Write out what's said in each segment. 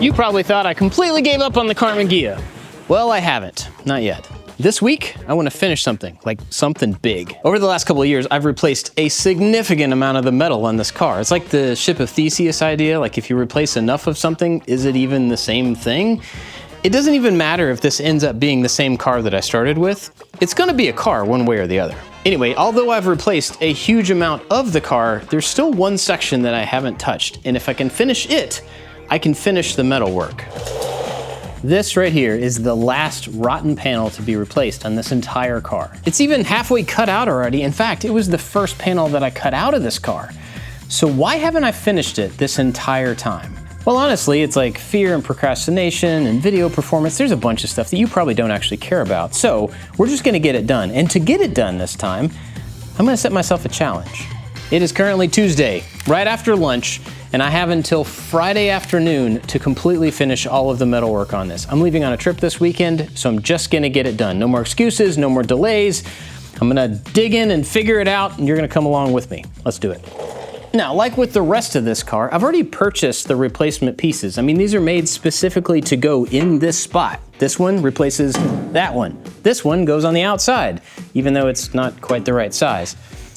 You probably thought I completely gave up on the Karmann Ghia. Well, I haven't, not yet. This week, I want to finish something, like something big. Over the last couple of years, I've replaced a significant amount of the metal on this car. It's like the ship of Theseus idea, like if you replace enough of something, is it even the same thing? It doesn't even matter if this ends up being the same car that I started with. It's gonna be a car one way or the other. Anyway, although I've replaced a huge amount of the car, there's still one section that I haven't touched. And if I can finish it, I can finish the metalwork. This right here is the last rotten panel to be replaced on this entire car. It's even halfway cut out already. In fact, it was the first panel that I cut out of this car. So why haven't I finished it this entire time? Well, honestly, it's like fear and procrastination and video performance. There's a bunch of stuff that you probably don't actually care about. So we're just gonna get it done. And to get it done this time, I'm gonna set myself a challenge. It is currently Tuesday, right after lunch, and I have until Friday afternoon to completely finish all of the metalwork on this. I'm leaving on a trip this weekend, so I'm just gonna get it done. No more excuses, no more delays. I'm gonna dig in and figure it out, and you're gonna come along with me. Let's do it. Now, like with the rest of this car, I've already purchased the replacement pieces. I mean, these are made specifically to go in this spot. This one replaces that one. This one goes on the outside, even though it's not quite the right size.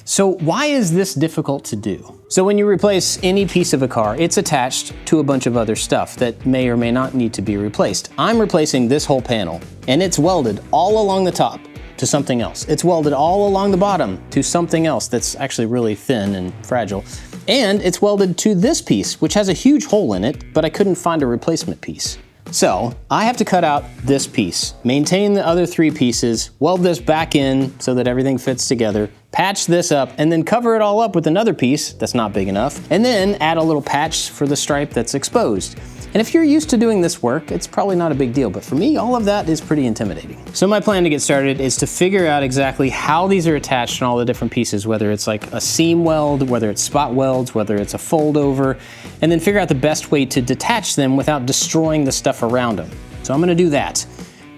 So why is this difficult to do? So when you replace any piece of a car, it's attached to a bunch of other stuff that may or may not need to be replaced. I'm replacing this whole panel, and it's welded all along the top to something else. It's welded all along the bottom to something else that's actually really thin and fragile. And it's welded to this piece, which has a huge hole in it, but I couldn't find a replacement piece. So I have to cut out this piece, maintain the other three pieces, weld this back in so that everything fits together, patch this up, and then cover it all up with another piece that's not big enough, and then add a little patch for the stripe that's exposed. And if you're used to doing this work, it's probably not a big deal, but for me, all of that is pretty intimidating. So my plan to get started is to figure out exactly how these are attached and all the different pieces, whether it's like a seam weld, whether it's spot welds, whether it's a fold over, and then figure out the best way to detach them without destroying the stuff around them. So I'm gonna do that.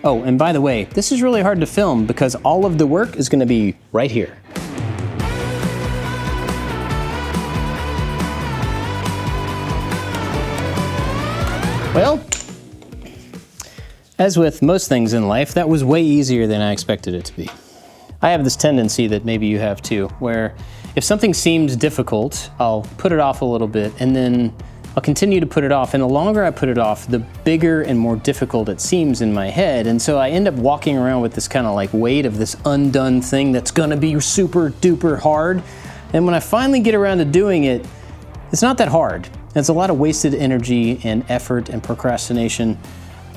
Oh, and by the way, this is really hard to film because all of the work is gonna be right here. Well, as with most things in life, that was way easier than I expected it to be. I have this tendency that maybe you have too, where if something seems difficult, I'll put it off a little bit and then I'll continue to put it off. And the longer I put it off, the bigger and more difficult it seems in my head. And so I end up walking around with this kind of like weight of this undone thing that's gonna be super duper hard. And when I finally get around to doing it, it's not that hard. It's a lot of wasted energy and effort and procrastination.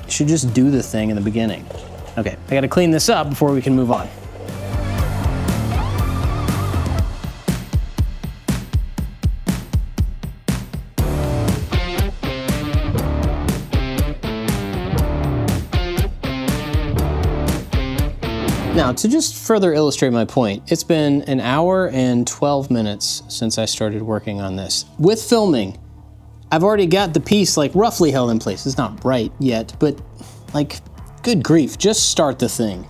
You should just do the thing in the beginning. Okay, I gotta clean this up before we can move on. Now, to just further illustrate my point, it's been an hour and 12 minutes since I started working on this. With filming, I've already got the piece like roughly held in place. It's not right yet, but like, good grief, just start the thing.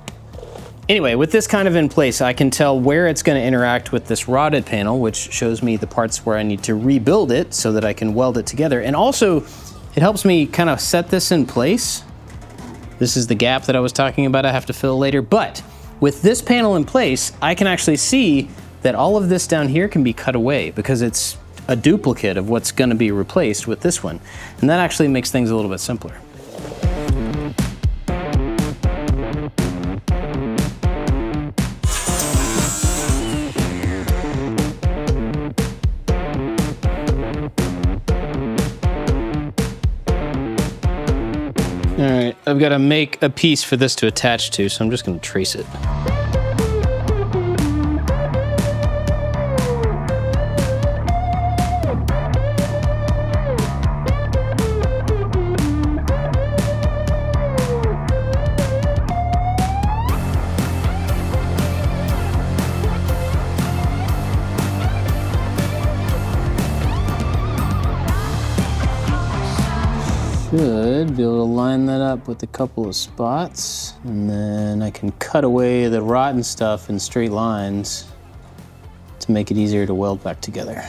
Anyway, with this kind of in place, I can tell where it's gonna interact with this rotted panel, which shows me the parts where I need to rebuild it so that I can weld it together. And also, it helps me kind of set this in place. This is the gap that I was talking about I have to fill later, but with this panel in place, I can actually see that all of this down here can be cut away because it's a duplicate of what's gonna be replaced with this one. And that actually makes things a little bit simpler. All right, I've got to make a piece for this to attach to, so I'm just going to trace it. Should be able to line that up with a couple of spots, and then I can cut away the rotten stuff in straight lines to make it easier to weld back together.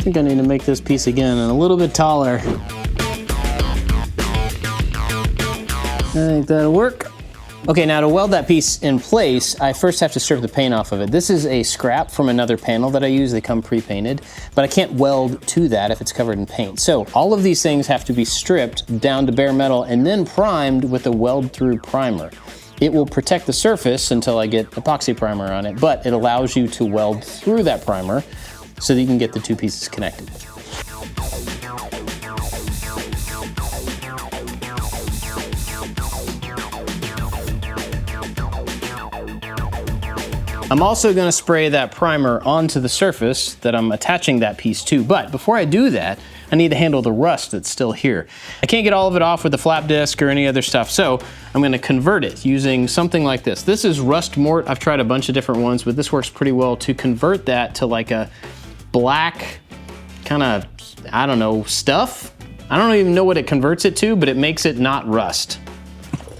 think I need to make this piece again and a little bit taller. I think that'll work. Okay, now to weld that piece in place, I first have to strip the paint off of it. This is a scrap from another panel that I use. They come pre-painted, but I can't weld to that if it's covered in paint. So all of these things have to be stripped down to bare metal and then primed with a weld-through primer. It will protect the surface until I get epoxy primer on it, but it allows you to weld through that primer so that you can get the two pieces connected. I'm also gonna spray that primer onto the surface that I'm attaching that piece to, but before I do that, I need to handle the rust that's still here. I can't get all of it off with a flap disc or any other stuff, so I'm gonna convert it using something like this. This is rust mort. I've tried a bunch of different ones, but this works pretty well to convert that to like a black kind of, I don't know, stuff. I don't even know what it converts it to, but it makes it not rust.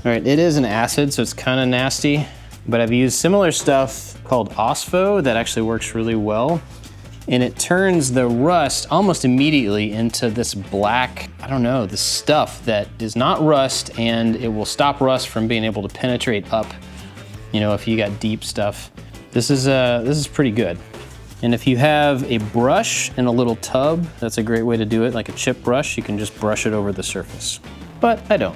All right, it is an acid, so it's kind of nasty, but I've used similar stuff called Osfo that actually works really well. And it turns the rust almost immediately into this black, I don't know, this stuff that is not rust, and it will stop rust from being able to penetrate up, you know, if you got deep stuff. This is pretty good. And if you have a brush and a little tub, that's a great way to do it, like a chip brush. You can just brush it over the surface. But I don't.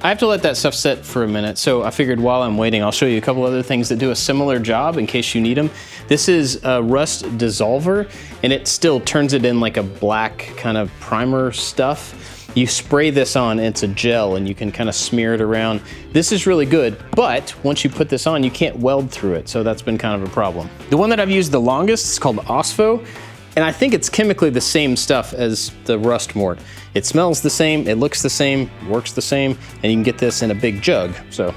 I have to let that stuff sit for a minute, so I figured while I'm waiting, I'll show you a couple other things that do a similar job in case you need them. This is a rust dissolver, and it still turns it in like a black kind of primer stuff. You spray this on, it's a gel, and you can kind of smear it around. This is really good, but once you put this on, you can't weld through it, so that's been kind of a problem. The one that I've used the longest is called Osfo, and I think it's chemically the same stuff as the rust mort. It smells the same, it looks the same, works the same, and you can get this in a big jug. So,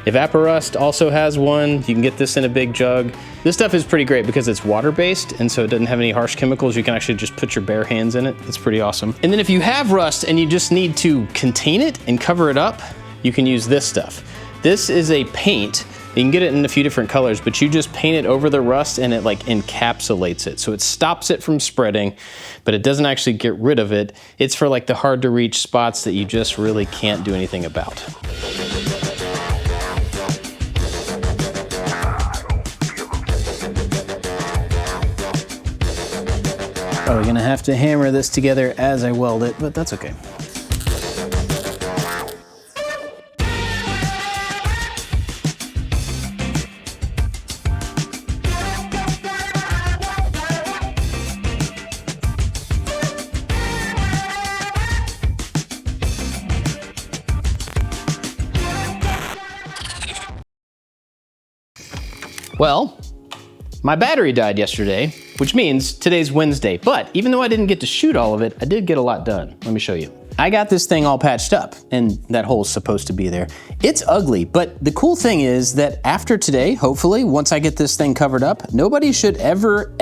Evaporust also has one. You can get this in a big jug. This stuff is pretty great because it's water-based, and so it doesn't have any harsh chemicals. You can actually just put your bare hands in it. It's pretty awesome. And then if you have rust and you just need to contain it and cover it up, you can use this stuff. This is a paint. You can get it in a few different colors, but you just paint it over the rust and it like encapsulates it. So it stops it from spreading, but it doesn't actually get rid of it. It's for like the hard to reach spots that you just really can't do anything about. Oh, we're gonna have to hammer this together as I weld it, but that's okay. Well, my battery died yesterday, which means today's Wednesday. But even though I didn't get to shoot all of it, I did get a lot done. Let me show you. I got this thing all patched up, and that hole's supposed to be there. It's ugly, but the cool thing is that after today, hopefully, once I get this thing covered up, nobody should ever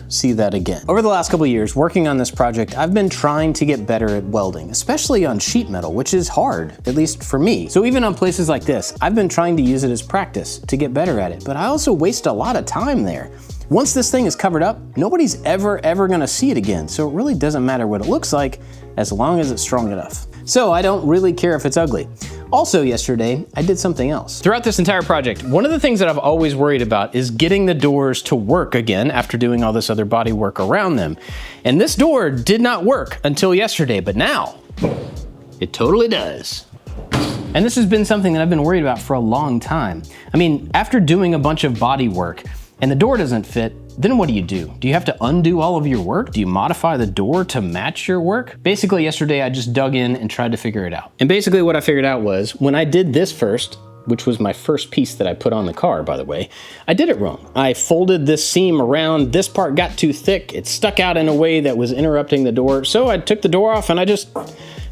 see that again. Over the last couple of years, working on this project, I've been trying to get better at welding, especially on sheet metal, which is hard, at least for me. So even on places like this, I've been trying to use it as practice to get better at it, but I also waste a lot of time there. Once this thing is covered up, nobody's ever gonna see it again, so it really doesn't matter what it looks like as long as it's strong enough. So I don't really care if it's ugly. Also yesterday, I did something else. Throughout this entire project, one of the things that I've always worried about is getting the doors to work again after doing all this other body work around them. And this door did not work until yesterday, but now it totally does. And this has been something that I've been worried about for a long time. I mean, after doing a bunch of body work and the door doesn't fit, then what do? Do you have to undo all of your work? Do you modify the door to match your work? Basically, yesterday I just dug in and tried to figure it out. And basically what I figured out was, when I did this first, which was my first piece that I put on the car, by the way, I did it wrong. I folded this seam around, this part got too thick, it stuck out in a way that was interrupting the door, so I took the door off and I just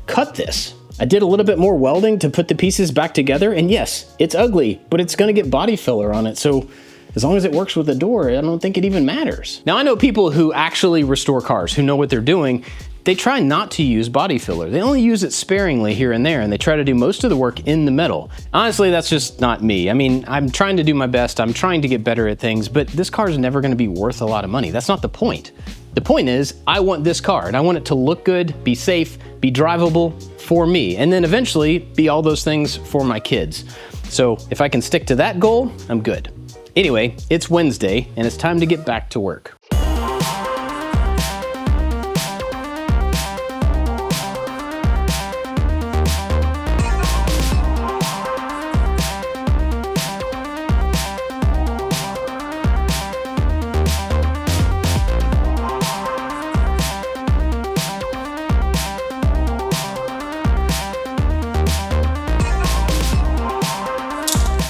cut this. I did a little bit more welding to put the pieces back together, and yes, it's ugly, but it's gonna get body filler on it, so as long as it works with the door, I don't think it even matters. Now I know people who actually restore cars, who know what they're doing, they try not to use body filler. They only use it sparingly here and there, and they try to do most of the work in the metal. Honestly, that's just not me. I mean, I'm trying to do my best, I'm trying to get better at things, but this car is never gonna be worth a lot of money. That's not the point. The point is, I want this car, and I want it to look good, be safe, be drivable for me, and then eventually be all those things for my kids. So if I can stick to that goal, I'm good. Anyway, it's Wednesday, and it's time to get back to work.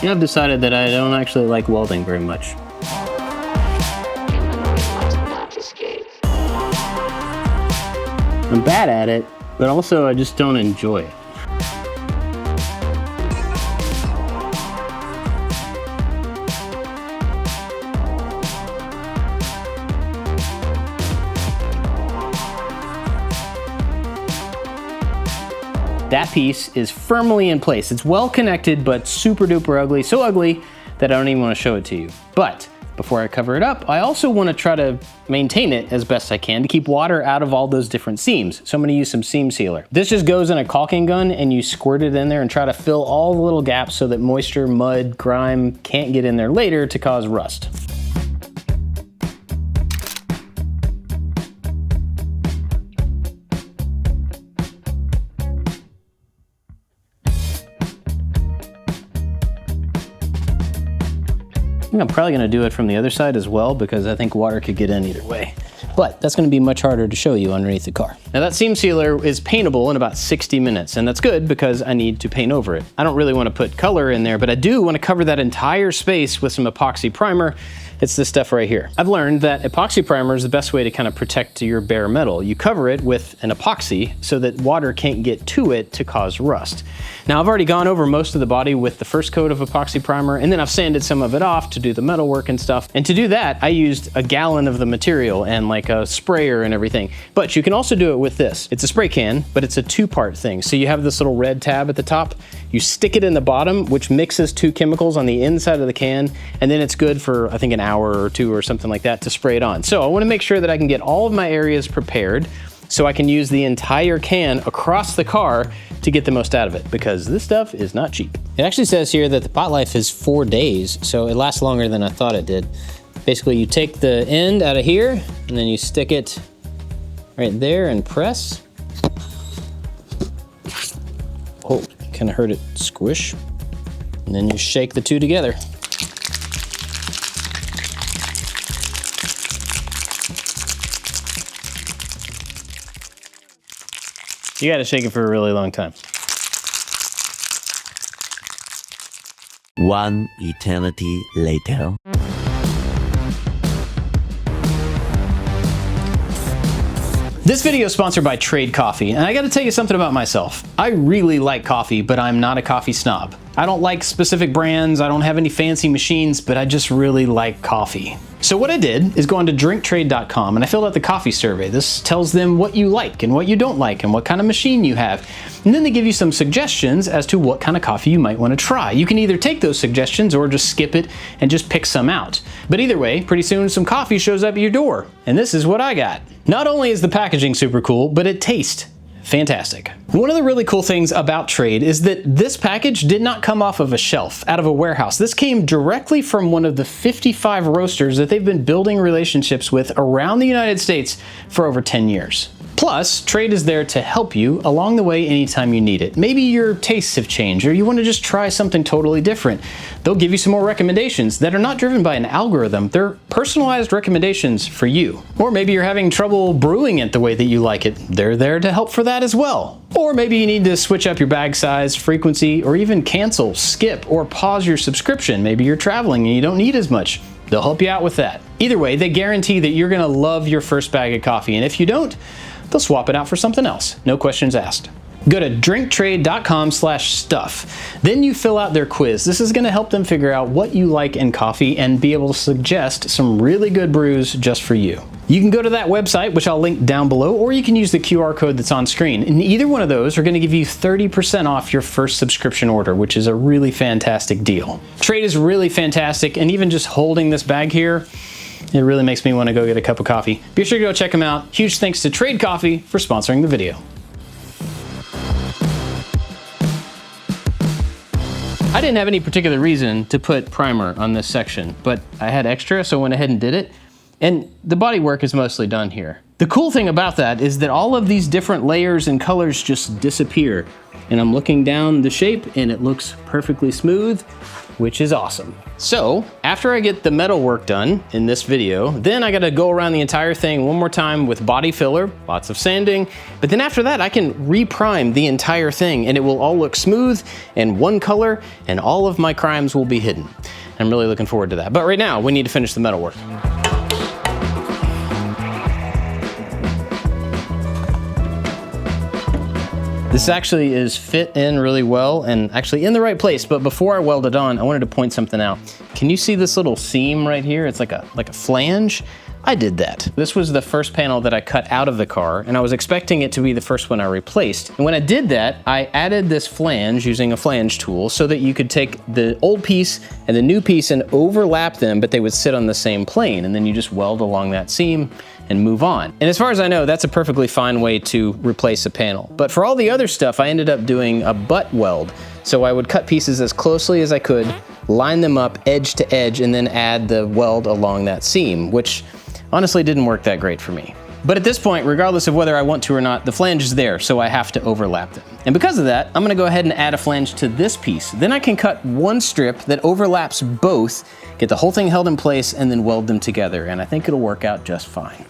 I've decided that I don't actually like welding very much. I'm bad at it, but also I just don't enjoy it. That piece is firmly in place. It's well connected, but super duper ugly. So ugly that I don't even want to show it to you. But before I cover it up, I also want to try to maintain it as best I can to keep water out of all those different seams. So I'm going to use some seam sealer. This just goes in a caulking gun and you squirt it in there and try to fill all the little gaps so that moisture, mud, grime can't get in there later to cause rust. I think I'm probably gonna do it from the other side as well because I think water could get in either way. But that's gonna be much harder to show you underneath the car. Now that seam sealer is paintable in about 60 minutes, and that's good because I need to paint over it. I don't really wanna put color in there, but I do wanna cover that entire space with some epoxy primer. It's this stuff right here. I've learned that epoxy primer is the best way to kind of protect your bare metal. You cover it with an epoxy so that water can't get to it to cause rust. Now I've already gone over most of the body with the first coat of epoxy primer, and then I've sanded some of it off to do the metal work and stuff. And to do that, I used a gallon of the material and like a sprayer and everything. But you can also do it with this. It's a spray can, but it's a two-part thing. So you have this little red tab at the top, you stick it in the bottom, which mixes two chemicals on the inside of the can, and then it's good for, I think, an hour or two or something like that to spray it on. So I wanna make sure that I can get all of my areas prepared so I can use the entire can across the car to get the most out of it, because this stuff is not cheap. It actually says here that the pot life is 4 days, so it lasts longer than I thought it did. Basically, you take the end out of here, and then you stick it right there and press. Oh, kind of heard it squish. And then you shake the two together. You gotta shake it for a really long time. One eternity later. This video is sponsored by Trade Coffee, and I gotta tell you something about myself. I really like coffee, but I'm not a coffee snob. I don't like specific brands, I don't have any fancy machines, but I just really like coffee. So what I did is go on to drinktrade.com and I filled out the coffee survey. This tells them what you like and what you don't like and what kind of machine you have. And then they give you some suggestions as to what kind of coffee you might want to try. You can either take those suggestions or just skip it and just pick some out. But either way, pretty soon some coffee shows up at your door. And this is what I got. Not only is the packaging super cool, but it tastes fantastic. One of the really cool things about Trade is that this package did not come off of a shelf, out of a warehouse. This came directly from one of the 55 roasters that they've been building relationships with around the United States for over 10 years. Plus, Trade is there to help you along the way anytime you need it. Maybe your tastes have changed or you want to just try something totally different. They'll give you some more recommendations that are not driven by an algorithm. They're personalized recommendations for you. Or maybe you're having trouble brewing it the way that you like it. They're there to help for that as well. Or maybe you need to switch up your bag size, frequency, or even cancel, skip, or pause your subscription. Maybe you're traveling and you don't need as much. They'll help you out with that. Either way, they guarantee that you're gonna love your first bag of coffee, and if you don't, they'll swap it out for something else. No questions asked. Go to drinktrade.com/stuff. Then you fill out their quiz. This is going to help them figure out what you like in coffee and be able to suggest some really good brews just for you. You can go to that website, which I'll link down below, or you can use the QR code that's on screen. And either one of those are going to give you 30% off your first subscription order, which is a really fantastic deal. Trade is really fantastic, and even just holding this bag here, it really makes me want to go get a cup of coffee. Be sure to go check them out. Huge thanks to Trade Coffee for sponsoring the video. I didn't have any particular reason to put primer on this section, but I had extra, so I went ahead and did it. And the body work is mostly done here. The cool thing about that is that all of these different layers and colors just disappear. And I'm looking down the shape and it looks perfectly smooth, which is awesome. So after I get the metal work done in this video, then I gotta go around the entire thing one more time with body filler, lots of sanding. But then after that, I can reprime the entire thing and it will all look smooth and one color and all of my crimes will be hidden. I'm really looking forward to that. But right now, we need to finish the metal work. This actually is fit in really well and actually in the right place, but before I weld it on, I wanted to point something out. Can you see this little seam right here? It's like a flange. I did that. This was the first panel that I cut out of the car, and I was expecting it to be the first one I replaced. And when I did that, I added this flange using a flange tool so that you could take the old piece and the new piece and overlap them, but they would sit on the same plane, and then you just weld along that seam and move on. And as far as I know, that's a perfectly fine way to replace a panel. But for all the other stuff, I ended up doing a butt weld. So I would cut pieces as closely as I could, line them up edge to edge, and then add the weld along that seam, which honestly didn't work that great for me. But at this point, regardless of whether I want to or not, the flange is there, so I have to overlap them. And because of that, I'm gonna go ahead and add a flange to this piece. Then I can cut one strip that overlaps both, get the whole thing held in place, and then weld them together. And I think it'll work out just fine.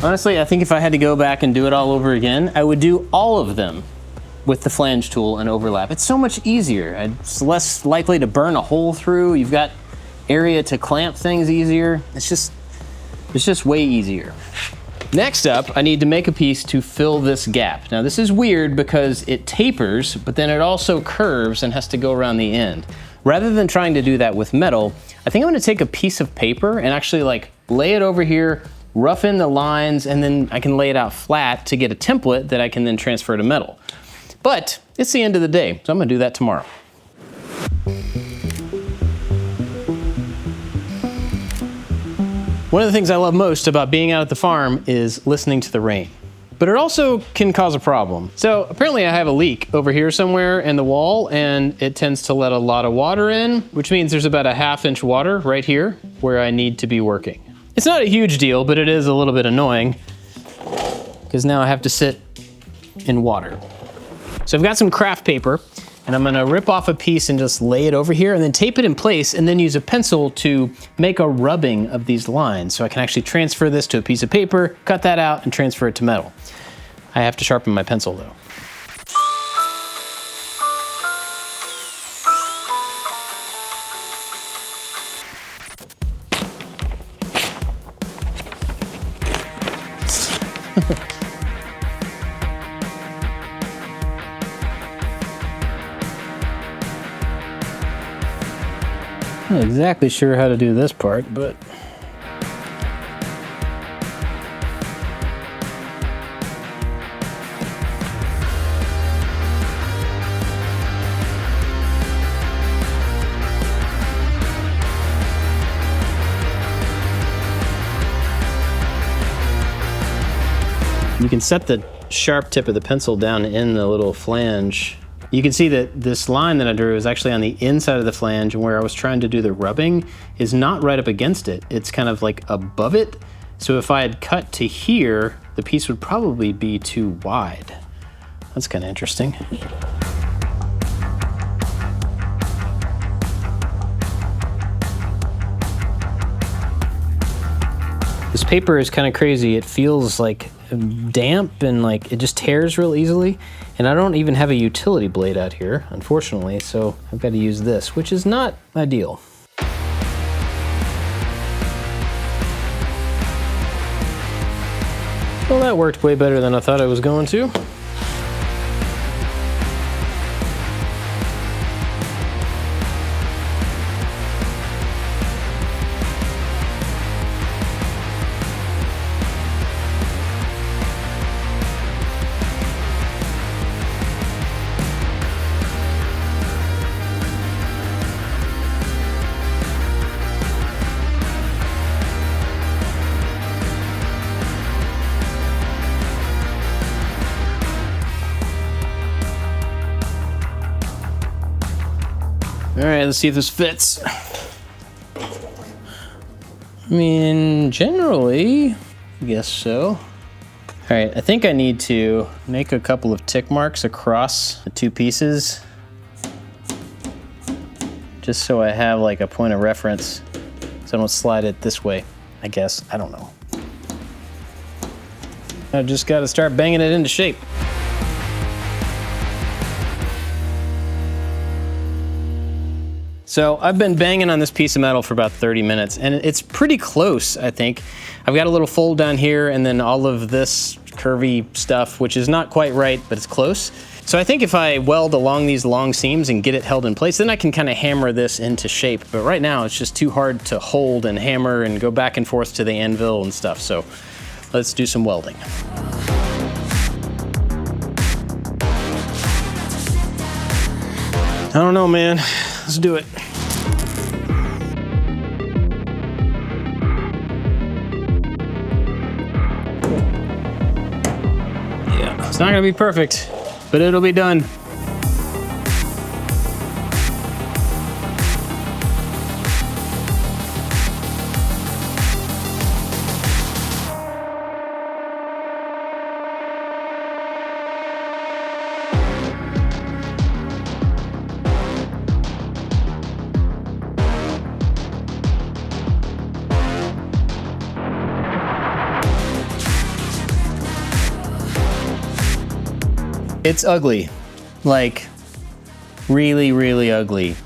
Honestly, I think if I had to go back and do it all over again, I would do all of them with the flange tool and overlap. It's so much easier. It's less likely to burn a hole through. You've got area to clamp things easier. It's just way easier. Next up, I need to make a piece to fill this gap. Now this is weird because it tapers, but then it also curves and has to go around the end. Rather than trying to do that with metal, I think I'm gonna take a piece of paper and actually like lay it over here, rough in the lines, and then I can lay it out flat to get a template that I can then transfer to metal. But it's the end of the day, so I'm gonna do that tomorrow. One of the things I love most about being out at the farm is listening to the rain. But it also can cause a problem. So apparently I have a leak over here somewhere in the wall, and it tends to let a lot of water in, which means there's about a ½ inch water right here where I need to be working. It's not a huge deal, but it is a little bit annoying because now I have to sit in water. So I've got some craft paper and I'm gonna rip off a piece and just lay it over here and then tape it in place and then use a pencil to make a rubbing of these lines so I can actually transfer this to a piece of paper, cut that out and transfer it to metal. I have to sharpen my pencil though. I'm not exactly sure how to do this part, but you can set the sharp tip of the pencil down in the little flange. You can see that this line that I drew is actually on the inside of the flange, and where I was trying to do the rubbing is not right up against it. It's kind of like above it. So if I had cut to here, the piece would probably be too wide. That's kind of interesting. paper is kind of crazy. It feels like damp and like it just tears real easily. And I don't even have a utility blade out here, unfortunately, so I've got to use this, which is not ideal. Well, that worked way better than I thought it was going to. All right, let's see if this fits. I mean, generally, I guess so. All right, I think I need to make a couple of tick marks across the two pieces, just so I have like a point of reference, so I don't slide it this way, I guess. I don't know. I just gotta start banging it into shape. So I've been banging on this piece of metal for about 30 minutes, and it's pretty close, I think. I've got a little fold down here, and then all of this curvy stuff, which is not quite right, but it's close. So I think if I weld along these long seams and get it held in place, then I can kind of hammer this into shape. But right now, it's just too hard to hold and hammer and go back and forth to the anvil and stuff. So let's do some welding. I don't know, man. Let's do it. Yeah, it's not gonna be perfect, but it'll be done. It's ugly, like really, really ugly.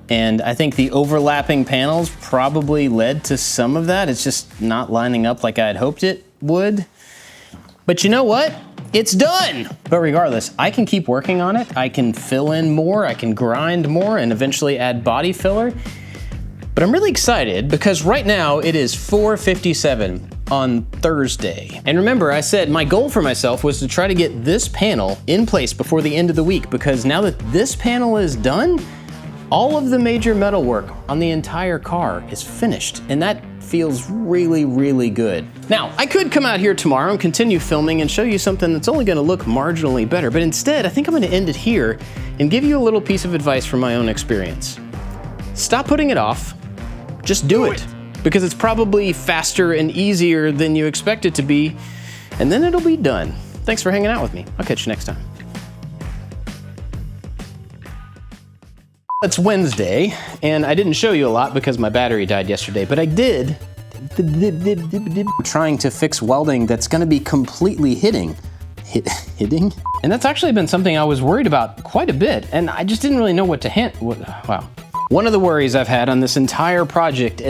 And I think the overlapping panels probably led to some of that. It's just not lining up like I had hoped it would. But you know what? It's done. But regardless, I can keep working on it. I can fill in more, I can grind more, and eventually add body filler. But I'm really excited because right now it is 4:57 on Thursday. And remember, I said my goal for myself was to try to get this panel in place before the end of the week, because now that this panel is done, all of the major metal work on the entire car is finished, and that feels really, really good. Now, I could come out here tomorrow and continue filming and show you something that's only gonna look marginally better, but instead, I think I'm gonna end it here and give you a little piece of advice from my own experience. Stop putting it off, just do it. Because it's probably faster and easier than you expect it to be, and then it'll be done. Thanks for hanging out with me. I'll catch you next time. It's Wednesday, and I didn't show you a lot because my battery died yesterday, but I did trying to fix welding that's gonna be completely hitting? And that's actually been something I was worried about quite a bit, and I just didn't really know what to hint. Wow. One of the worries I've had on this entire project